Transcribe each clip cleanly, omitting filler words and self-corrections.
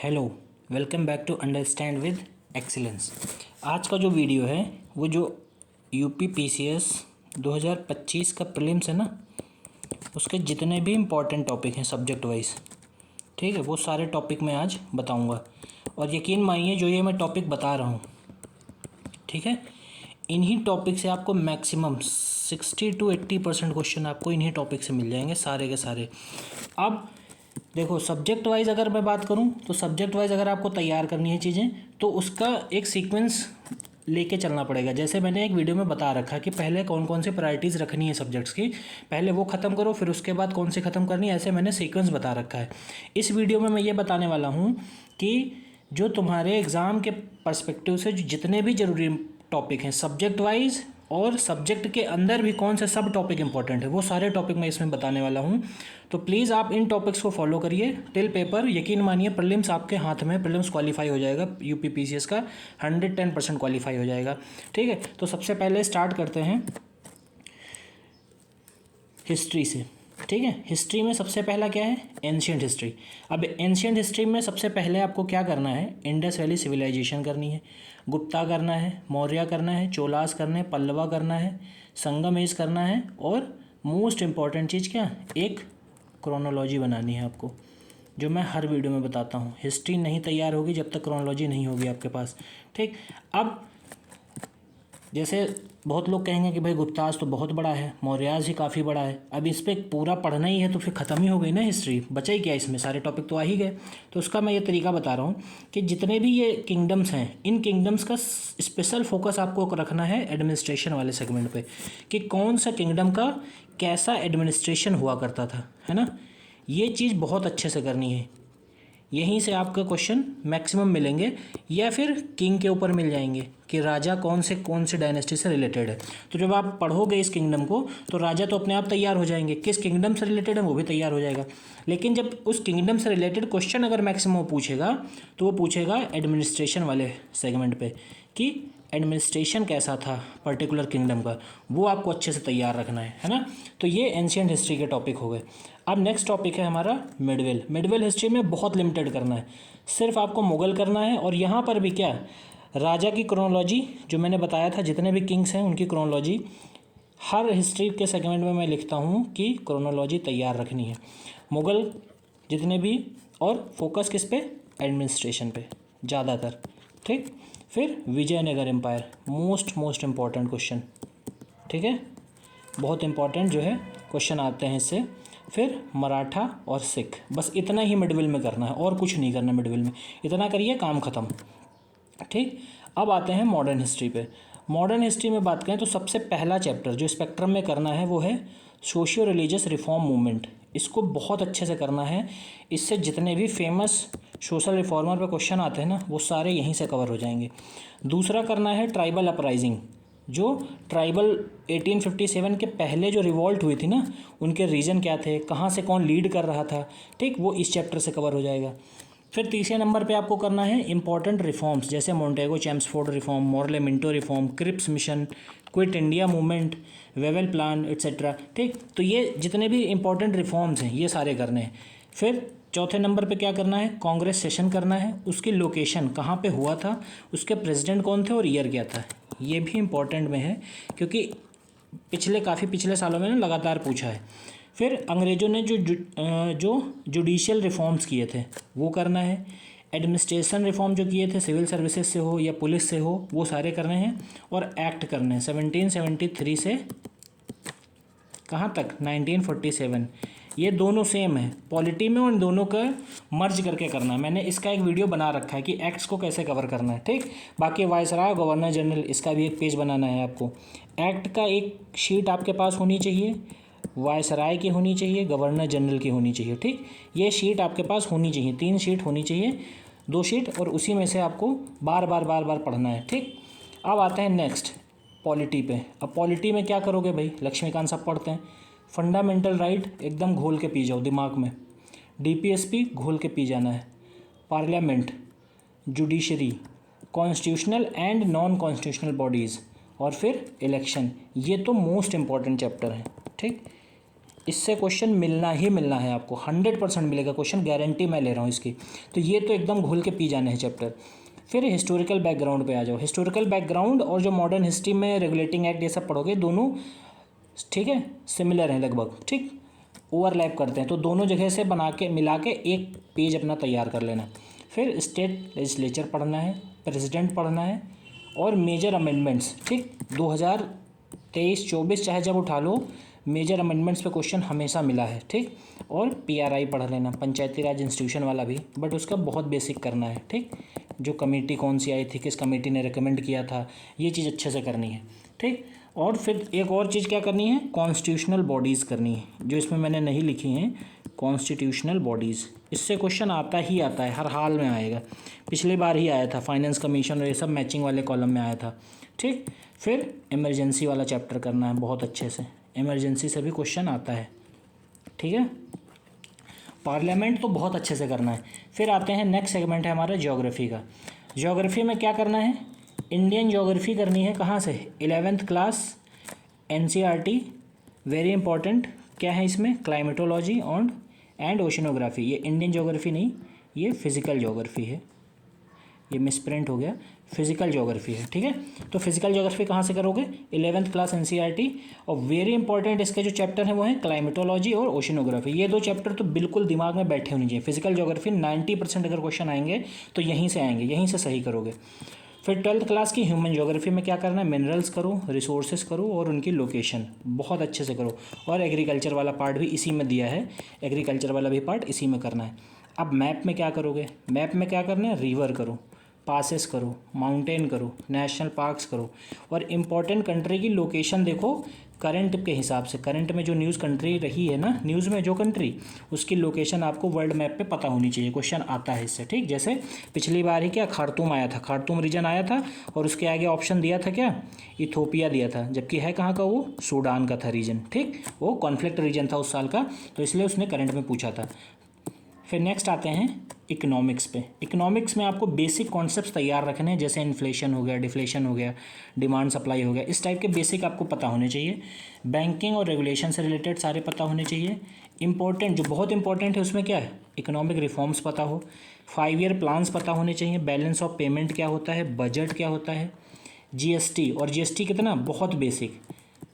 Hello, welcome back to understand with excellence. आज का जो वीडियो है वो जो यूपी पीसीएस 2025 का प्रीलिम्स है ना, उसके जितने भी इम्पोर्टेंट टॉपिक हैं सब्जेक्ट वाइज, ठीक है, वो सारे टॉपिक मैं आज बताऊंगा। और यकीन मानिए जो ये मैं टॉपिक बता रहा हूँ, ठीक है, इन्हीं टॉपिक से आपको मैक्सिमम 60 to 80% क्वेश्चन आपको इन्हीं टॉपिक से मिल जाएंगे, सारे के सारे। अब देखो, सब्जेक्ट वाइज अगर मैं बात करूं तो सब्जेक्ट वाइज अगर आपको तैयार करनी है चीज़ें तो उसका एक सीक्वेंस लेके चलना पड़ेगा। जैसे मैंने एक वीडियो में बता रखा कि पहले कौन कौन सी प्रायोरिटीज़ रखनी है सब्जेक्ट्स की, पहले वो ख़त्म करो, फिर उसके बाद कौन सी ख़त्म करनी है, ऐसे मैंने सीक्वेंस बता रखा है। इस वीडियो में मैं ये बताने वाला हूँ कि जो तुम्हारे एग्ज़ाम के पर्सपेक्टिव से जितने भी ज़रूरी टॉपिक हैं सब्जेक्ट वाइज और सब्जेक्ट के अंदर भी कौन से सब टॉपिक इंपॉर्टेंट है, वो सारे टॉपिक मैं इसमें बताने वाला हूँ। तो प्लीज़ आप इन टॉपिक्स को फॉलो करिए टिल पेपर। यकीन मानिए प्रीलिम्स आपके हाथ में, प्रीलिम्स क्वालिफाई हो जाएगा, यूपी पीसीएस का 110% क्वालिफाई हो जाएगा। ठीक है, तो सबसे पहले स्टार्ट करते हैं हिस्ट्री से। ठीक है, हिस्ट्री में सबसे पहला क्या है, एंशियंट हिस्ट्री। अब एंशियंट हिस्ट्री में सबसे पहले आपको क्या करना है, इंडस वैली सिविलाइजेशन करनी है, गुप्ता करना है, मौर्य करना है, चोलास करना है, पल्लवा करना है, संगम एज करना है, और मोस्ट इम्पॉर्टेंट चीज़ क्या, एक क्रोनोलॉजी बनानी है आपको, जो मैं हर वीडियो में बताता हूँ। हिस्ट्री नहीं तैयार होगी जब तक क्रोनोलॉजी नहीं होगी आपके पास। ठीक, अब जैसे बहुत लोग कहेंगे कि भाई गुप्ताज तो बहुत बड़ा है, मौर्याज ही काफ़ी बड़ा है, अब इस पर पूरा पढ़ना ही है तो फिर ख़त्म ही हो गई ना हिस्ट्री, बचा ही क्या इसमें, सारे टॉपिक तो आ ही गए। तो उसका मैं ये तरीका बता रहा हूँ कि जितने भी ये किंगडम्स हैं, इन किंगडम्स का स्पेशल फोकस आपको रखना है एडमिनिस्ट्रेशन वाले सेगमेंट पे, कि कौन सा किंगडम का कैसा एडमिनिस्ट्रेशन हुआ करता था, है ना। ये चीज़ बहुत अच्छे से करनी है, यहीं से आपका क्वेश्चन मैक्सिमम मिलेंगे, या फिर किंग के ऊपर मिल जाएंगे कि राजा कौन से डायनेस्टी से रिलेटेड है। तो जब आप पढ़ोगे इस किंगडम को तो राजा तो अपने आप तैयार हो जाएंगे, किस किंगडम से रिलेटेड है वो भी तैयार हो जाएगा। लेकिन जब उस किंगडम से रिलेटेड क्वेश्चन अगर मैक्सिमम पूछेगा तो वो पूछेगा एडमिनिस्ट्रेशन वाले सेगमेंट पे, कि एडमिनिस्ट्रेशन कैसा था पर्टिकुलर किंगडम का, वो आपको अच्छे से तैयार रखना है ना। तो ये एंशियंट हिस्ट्री के टॉपिक हो गए। अब नेक्स्ट टॉपिक है हमारा मिडवेल। मिडवेल हिस्ट्री में बहुत लिमिटेड करना है, सिर्फ आपको मुगल करना है। और यहाँ पर भी क्या, राजा की क्रोनोलॉजी जो मैंने बताया था, जितने भी किंग्स हैं उनकी क्रोनोलॉजी हर हिस्ट्री के सेगमेंट में मैं लिखता हूँ कि क्रोनोलॉजी तैयार रखनी है, मुगल जितने भी, और फोकस किस पे, एडमिनिस्ट्रेशन पे ज़्यादातर। ठीक, फिर Vijayanagar empire, most important question, ठीक है, बहुत इंपॉर्टेंट जो है क्वेश्चन आते हैं इससे। फिर मराठा और सिख, बस इतना ही मिडविल में करना है और कुछ नहीं करना मिडविल में, इतना करिए काम ख़त्म। ठीक, अब आते हैं मॉडर्न हिस्ट्री पे। मॉडर्न हिस्ट्री में बात करें तो सबसे पहला चैप्टर जो स्पेक्ट्रम में करना है वो है सोशियो रिलीजियस रिफॉर्म मूवमेंट। इसको बहुत अच्छे से करना है, इससे जितने भी फेमस सोशल रिफॉर्मर पे क्वेश्चन आते हैं ना वो सारे यहीं से कवर हो जाएंगे। दूसरा करना है ट्राइबल अपराइजिंग, जो ट्राइबल 1857 के पहले जो रिवॉल्ट हुई थी ना, उनके रीज़न क्या थे, कहाँ से कौन लीड कर रहा था, ठीक, वो इस चैप्टर से कवर हो जाएगा। फिर तीसरे नंबर पे आपको करना है इंपॉर्टेंट रिफॉर्म्स, जैसे Montagu Chelmsford reform, Morley Minto reform, Cripps mission, Quit India movement, Wavell plan etcetera. ठीक, तो ये जितने भी इंपॉर्टेंट रिफॉर्म्स हैं ये सारे करने हैं। फिर चौथे नंबर पे क्या करना है, कांग्रेस सेशन करना है, उसकी लोकेशन कहाँ पे हुआ था, उसके प्रेसिडेंट कौन थे और ईयर क्या था, ये भी इम्पोर्टेंट में है क्योंकि काफ़ी पिछले सालों में ना लगातार पूछा है। फिर अंग्रेज़ों ने जो जुडिशियल रिफॉर्म्स किए थे वो करना है, एडमिनिस्ट्रेशन रिफॉर्म जो किए थे सिविल सर्विसेज से हो या पुलिस से हो वो सारे करने हैं, और एक्ट करने हैं 1773 से कहाँ तक, 1947। ये दोनों सेम है पॉलिटी में, और इन दोनों का मर्ज करके करना है। मैंने इसका एक वीडियो बना रखा है कि एक्ट्स को कैसे कवर करना है। ठीक, बाकी वायसराय गवर्नर जनरल, इसका भी एक पेज बनाना है आपको। एक्ट का एक शीट आपके पास होनी चाहिए, वायसराय की होनी चाहिए, गवर्नर जनरल की होनी चाहिए। ठीक, ये शीट आपके पास होनी चाहिए, 3 शीट होनी चाहिए, 2 शीट, और उसी में से आपको बार बार पढ़ना है। ठीक, अब आते हैं नेक्स्ट पॉलिटी पे। अब पॉलिटी में क्या करोगे भाई, लक्ष्मीकांत सब पढ़ते हैं। फंडामेंटल राइट एकदम घोल के पी जाओ दिमाग में, डीपीएसपी घोल के पी जाना है, parliament, judiciary, constitutional and non constitutional bodies, और फिर इलेक्शन। ये तो मोस्ट इम्पॉर्टेंट चैप्टर है। ठीक, इससे क्वेश्चन मिलना ही मिलना है आपको, 100% मिलेगा क्वेश्चन, गारंटी मैं ले रहा हूँ इसकी। तो ये तो एकदम घुल के पी जाने हैं चैप्टर। फिर हिस्टोरिकल बैकग्राउंड पे आ जाओ। हिस्टोरिकल बैकग्राउंड और जो मॉडर्न हिस्ट्री में रेगुलेटिंग एक्ट ये सब पढ़ोगे, दोनों ठीक है सिमिलर हैं लगभग, ठीक ओवरलैप करते हैं, तो दोनों जगह से बना के मिला के एक पेज अपना तैयार कर लेना। फिर स्टेट लेजिस्लेचर पढ़ना है, प्रेसिडेंट पढ़ना है और मेजर अमेंडमेंट्स, ठीक 2023-24 चाहे जब उठा लो, मेजर अमेंडमेंट्स पे क्वेश्चन हमेशा मिला है, ठीक। और पीआरआई पढ़ लेना, पंचायती राज इंस्टीट्यूशन वाला भी, बट उसका बहुत बेसिक करना है, ठीक। जो कमेटी कौन सी आई थी, किस कमेटी ने रिकमेंड किया था, ये चीज़ अच्छे से करनी है, ठीक। और फिर एक और चीज़ क्या करनी है, कॉन्स्टिट्यूशनल बॉडीज़ करनी है, जो इसमें मैंने नहीं लिखी हैं, कॉन्स्टिट्यूशनल बॉडीज़। इससे क्वेश्चन आता ही आता है, हर हाल में आएगा, पिछली बार ही आया था, फाइनेंस कमीशन और ये सब मैचिंग वाले कॉलम में आया था, ठीक। फिर इमरजेंसी वाला चैप्टर करना है बहुत अच्छे से, इमरजेंसी से भी क्वेश्चन आता है, ठीक है। पार्लियामेंट तो बहुत अच्छे से करना है। फिर आते हैं नेक्स्ट सेगमेंट है हमारा ज्योग्राफी का। ज्योग्राफी में क्या करना है, इंडियन ज्योग्राफी करनी है, कहाँ से, 11th class NCERT, very important. क्या है इसमें, क्लाइमेटोलॉजी एंड ओशनोग्राफी। ये इंडियन ज्योग्राफी नहीं, ये फिजिकल ज्योग्राफी है, ये मिसप्रिंट हो गया, फिजिकल ज्योग्राफी है, ठीक है। तो फिजिकल ज्योग्राफी कहाँ से करोगे, 11th क्लास एनसीईआरटी। और वेरी इंपॉर्टेंट इसके जो चैप्टर हैं वो हैं क्लाइमेटोलॉजी और ओशनोग्राफी। ये दो चैप्टर तो बिल्कुल दिमाग में बैठे होने चाहिए। फिजिकल ज्योग्राफी 90% अगर क्वेश्चन आएंगे तो यहीं से आएंगे, यहीं से सही करोगे। फिर 12th क्लास की ह्यूमन ज्योग्राफी में क्या करना है, मिनरल्स करो, रिसोर्सेज करो और उनकी लोकेशन बहुत अच्छे से करो। और एग्रीकल्चर वाला पार्ट भी इसी में दिया है, एग्रीकल्चर वाला भी पार्ट इसी में करना है। अब मैप में क्या करोगे, मैप में क्या करना है, रिवर करो, पासेस करो, माउंटेन करो, नेशनल पार्क्स करो। और इम्पॉर्टेंट कंट्री की लोकेशन देखो करंट के हिसाब से, करंट में जो न्यूज़ कंट्री रही है ना, न्यूज़ में जो कंट्री, उसकी लोकेशन आपको वर्ल्ड मैप पे पता होनी चाहिए, क्वेश्चन आता है इससे, ठीक। जैसे पिछली बार ही क्या खार्तूम आया था, खार्तूम रीजन आया था और उसके आगे ऑप्शन दिया था क्या, इथोपिया दिया था, जबकि है कहाँ का वो, सूडान का था रीजन, ठीक। वो कॉन्फ्लिक्ट रीजन था उस साल का, तो इसलिए उसने करंट में पूछा था। फिर नेक्स्ट आते हैं इकोनॉमिक्स पे। इकोनॉमिक्स में आपको बेसिक कॉन्सेप्ट्स तैयार रखने हैं, जैसे इन्फ्लेशन हो गया, डिफ्लेशन हो गया, डिमांड सप्लाई हो गया, इस टाइप के बेसिक आपको पता होने चाहिए। बैंकिंग और रेगुलेशन से रिलेटेड सारे पता होने चाहिए। इंपॉर्टेंट जो बहुत इंपॉर्टेंट है उसमें क्या है, इकोनॉमिक रिफॉर्म्स पता हो, 5 ईयर प्लान्स पता होने चाहिए, बैलेंस ऑफ पेमेंट क्या होता है, बजट क्या होता है, जीएसटी। और जीएसटी कितना, बहुत बेसिक,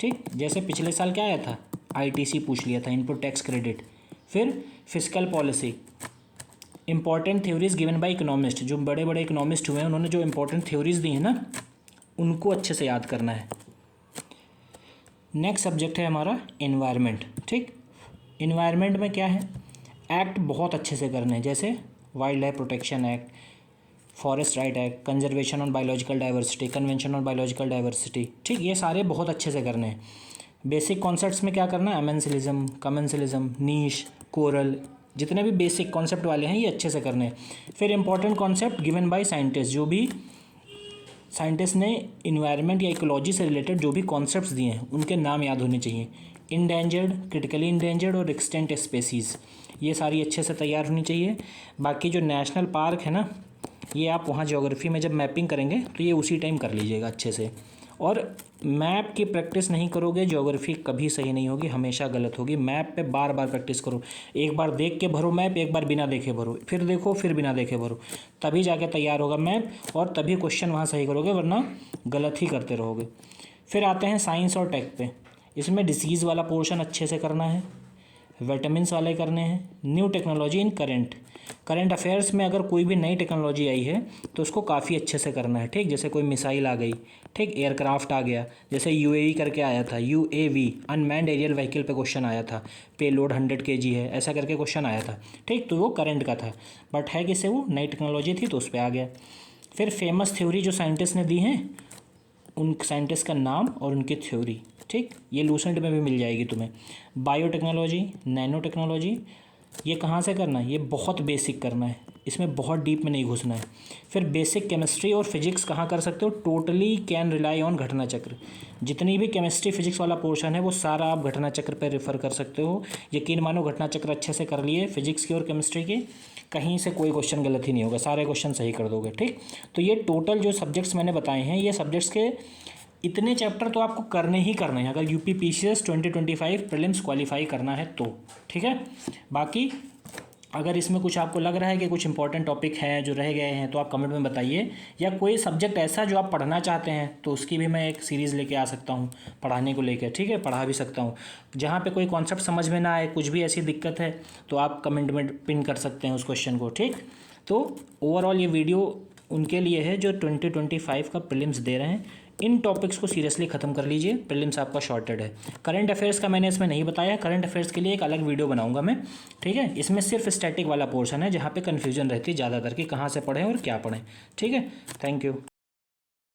ठीक। जैसे पिछले साल क्या आया था, आईटीसी पूछ लिया था, इनपुट टैक्स क्रेडिट। फिर fiscal policy, important theories given by economist, जो बड़े बड़े इकोनॉमिस्ट हुए हैं उन्होंने जो इंपॉर्टेंट थ्योरीज दी हैं ना, उनको अच्छे से याद करना है। नेक्स्ट सब्जेक्ट है हमारा एनवायरनमेंट, ठीक। एनवायरनमेंट में क्या है, एक्ट बहुत अच्छे से करने हैं, जैसे wild life protection act, forest right act, conservation on biological diversity, convention on biological diversity, ठीक। ये सारे बहुत अच्छे से करने हैं। बेसिक कॉन्सेप्ट्स में क्या करना है, एमेंसिलिज्म, कमेंसिलिज्म, नीश, कोरल, जितने भी बेसिक कॉन्सेप्ट वाले हैं ये अच्छे से करने हैं। फिर important concept given by scientist, जो भी साइंटिस्ट ने इन्वायरमेंट या इकोलॉजी से रिलेटेड जो भी कॉन्सेप्ट्स दिए हैं उनके नाम याद होने चाहिए। इंडेंजर्ड, क्रिटिकली इंडेंजर्ड और एक्सटेंट स्पेसीज़, ये सारी अच्छे से तैयार होनी चाहिए। बाकी जो नेशनल पार्क है ना, ये आप वहाँ ज्योग्राफी में जब मैपिंग करेंगे तो ये उसी टाइम कर लीजिएगा अच्छे से। और मैप की प्रैक्टिस नहीं करोगे ज्योग्राफी कभी सही नहीं होगी, हमेशा गलत होगी। मैप पे बार बार प्रैक्टिस करो, एक बार देख के भरो मैप, एक बार बिना देखे भरो, फिर देखो, फिर बिना देखे भरो, तभी जाके तैयार होगा मैप और तभी क्वेश्चन वहाँ सही करोगे, वरना गलत ही करते रहोगे। फिर आते हैं साइंस और टेक पे। इसमें डिसीज़ वाला पोर्शन अच्छे से करना है, विटामिन्स वाले करने हैं, new technology in current affairs में अगर कोई भी नई टेक्नोलॉजी आई है तो उसको काफ़ी अच्छे से करना है, ठीक। जैसे कोई मिसाइल आ गई, ठीक, एयरक्राफ्ट आ गया, जैसे यूएवी करके आया था, यूएवी अनमैन्ड एरियल व्हीकल पे क्वेश्चन आया था, पेलोड 100 kg है, ऐसा करके क्वेश्चन आया था, ठीक। तो वो करंट का था, बट है किससे, वो नई टेक्नोलॉजी थी तो उस पर आ गया। फिर फेमस थ्योरी जो साइंटिस्ट ने दी हैं, उन साइंटिस्ट का नाम और उनकी थ्योरी, ठीक। ये लूसेंट में भी मिल जाएगी तुम्हें। बायोटेक्नोलॉजी, नैनो टेक्नोलॉजी, ये कहाँ से करना है, ये बहुत बेसिक करना है, इसमें बहुत डीप में नहीं घुसना है। फिर बेसिक केमिस्ट्री और फिजिक्स कहाँ कर सकते हो, टोटली कैन रिलाई ऑन घटना चक्र। जितनी भी केमिस्ट्री फिजिक्स वाला पोर्शन है वो सारा आप घटना चक्र पर रेफर कर सकते हो। यकीन मानो घटना चक्र अच्छे से कर लिए फिजिक्स की और केमिस्ट्री की, कहीं से कोई क्वेश्चन गलत ही नहीं होगा, सारे क्वेश्चन सही कर दोगे, ठीक। तो ये टोटल जो सब्जेक्ट्स मैंने बताए हैं, ये सब्जेक्ट्स के इतने चैप्टर तो आपको करने ही करने हैं अगर यूपी पीसीएस 2025 प्रीलिम्स क्वालिफाई करना है तो, ठीक है। बाकी अगर इसमें कुछ आपको लग रहा है कि कुछ इंपॉर्टेंट टॉपिक हैं जो रह गए हैं तो आप कमेंट में बताइए, या कोई सब्जेक्ट ऐसा जो आप पढ़ना चाहते हैं तो उसकी भी मैं एक सीरीज़ लेके आ सकता हूँ पढ़ाने को लेकर, ठीक है, पढ़ा भी सकता हूँ। जहाँ पे कोई कॉन्सेप्ट समझ में ना आए, कुछ भी ऐसी दिक्कत है तो आप कमेंट में पिन कर सकते हैं उस क्वेश्चन को, ठीक। तो ओवरऑल ये वीडियो उनके लिए है जो 2025 का प्रीलिम्स दे रहे हैं। इन टॉपिक्स को सीरियसली ख़त्म कर लीजिए, प्रीलिम्स आपका शॉर्टेड है। करंट अफेयर्स का मैंने इसमें नहीं बताया, करंट अफेयर्स के लिए एक अलग वीडियो बनाऊंगा मैं, ठीक है। इसमें सिर्फ स्टैटिक वाला पोर्शन है जहाँ पे कन्फ्यूजन रहती है ज़्यादातर कि कहाँ से पढ़ें और क्या पढ़ें, ठीक है। Thank you.